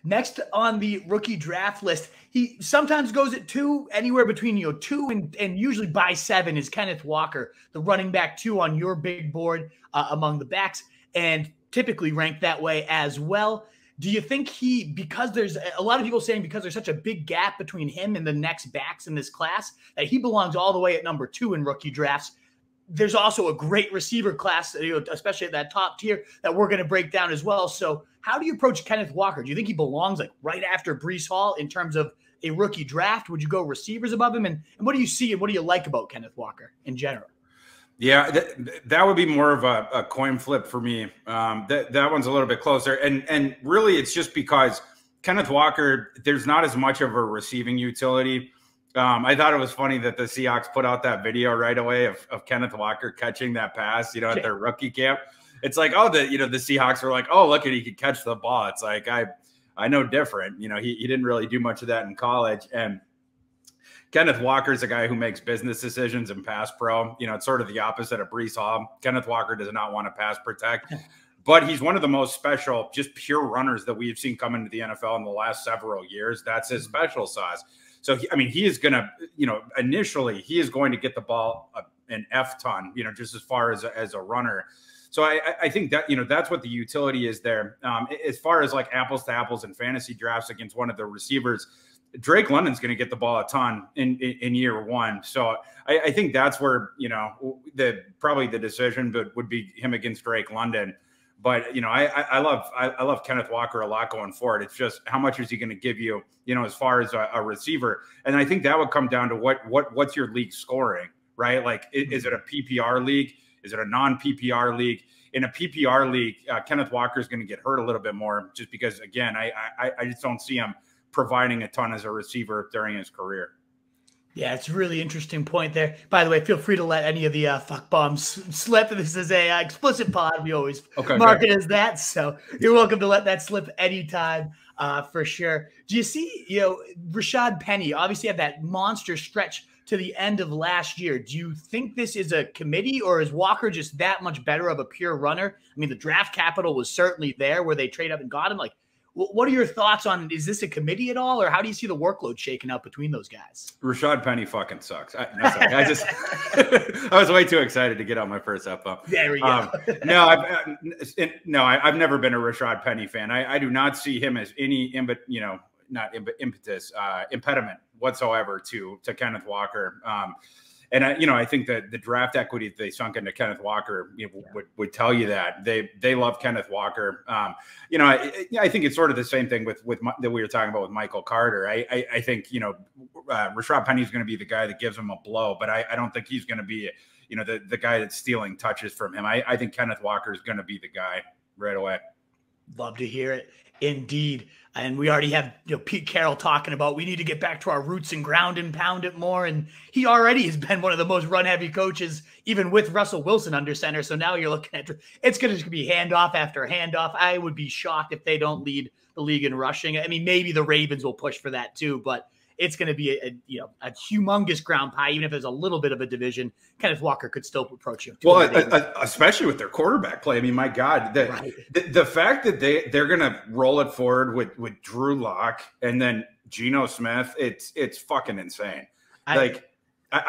Next on the rookie draft list, he sometimes goes at 2, anywhere between 2 and usually by 7 is Kenneth Walker, the running back 2 on your big board among the backs, and typically ranked that way as well. Do you think because there's a lot of people saying because there's such a big gap between him and the next backs in this class, that he belongs all the way at number 2 in rookie drafts? There's also a great receiver class, especially at that top tier, that we're going to break down as well. So how do you approach Kenneth Walker? Do you think he belongs like right after Breece Hall in terms of a rookie draft? Would you go receivers above him? And what do you see and what do you like about Kenneth Walker in general? Yeah, that would be more of a coin flip for me. That one's a little bit closer. And really it's just because Kenneth Walker, there's not as much of a receiving utility. I thought it was funny that the Seahawks put out that video right away of Kenneth Walker catching that pass, at their rookie camp. It's like, oh, the Seahawks were like, oh, look at, he could catch the ball. It's like, I know different. He didn't really do much of that in college. And Kenneth Walker is a guy who makes business decisions in pass pro. It's sort of the opposite of Breece Hall. Kenneth Walker does not want to pass protect, but he's one of the most special, just pure runners that we've seen come into the NFL in the last several years. That's his special sauce. So, he is going to, initially he is going to get the ball an F ton, just as far as a runner. So I think that, that's what the utility is there. As far as like apples to apples and fantasy drafts against one of the receivers, Drake London's going to get the ball a ton in year one. So I think that's where, probably the decision would be him against Drake London. But, I love Kenneth Walker a lot going forward. It's just how much is he going to give you, as far as a receiver. And I think that would come down to what's your league scoring, right? Like, is it a PPR league? Is it a non-PPR league? In a PPR league, Kenneth Walker is going to get hurt a little bit more just because, again, I just don't see him providing a ton as a receiver during his career. Yeah, it's a really interesting point there. By the way, feel free to let any of the fuck bombs slip. This is a explicit pod. We always mark it as that. So you're welcome to let that slip anytime for sure. Do you see, Rashaad Penny obviously had that monster stretch to the end of last year. Do you think this is a committee or is Walker just that much better of a pure runner? I mean, the draft capital was certainly there where they trade up and got him. Like, what are your thoughts on, is this a committee at all, or how do you see the workload shaking out between those guys? Rashaad Penny fucking sucks. I was way too excited to get on my first F-up. There we go. I've never been a Rashaad Penny fan. I do not see him as any impediment whatsoever to Kenneth Walker. And I think that the draft equity they sunk into Kenneth Walker would tell you that they love Kenneth Walker. I think it's sort of the same thing that we were talking about with Michael Carter. I think Rashaad Penny is going to be the guy that gives him a blow, but I don't think he's going to be the guy that's stealing touches from him. I think Kenneth Walker is going to be the guy right away. Love to hear it. Indeed. And we already have Pete Carroll talking about we need to get back to our roots and ground and pound it more. And he already has been one of the most run-heavy coaches, even with Russell Wilson under center. So now you're looking at it's going to be handoff after handoff. I would be shocked if they don't lead the league in rushing. I mean, maybe the Ravens will push for that too, but it's going to be a humongous ground pie. Even if there's a little bit of a division, Kenneth Walker could still approach you. Well, especially with their quarterback play. I mean, my God, the fact that they're going to roll it forward with Drew Lock and then Geno Smith, it's fucking insane. I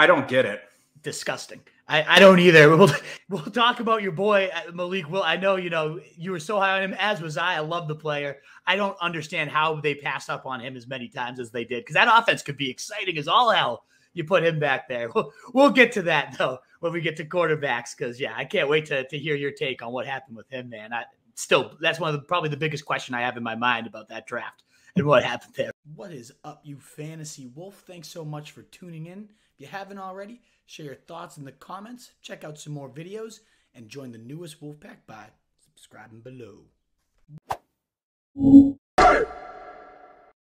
don't get it. Disgusting. I don't either. We'll talk about your boy Malik Will. I know you were so high on him, as was I. I love the player. I don't understand how they passed up on him as many times as they did, because that offense could be exciting as all hell. You put him back there. We'll get to that though when we get to quarterbacks, because I can't wait to hear your take on what happened with him, man. That's one of probably the biggest question I have in my mind about that draft and what happened there. What is up, you fantasy wolf? Thanks so much for tuning in. If you haven't already, share your thoughts in the comments, check out some more videos, and join the newest Wolfpack by subscribing below.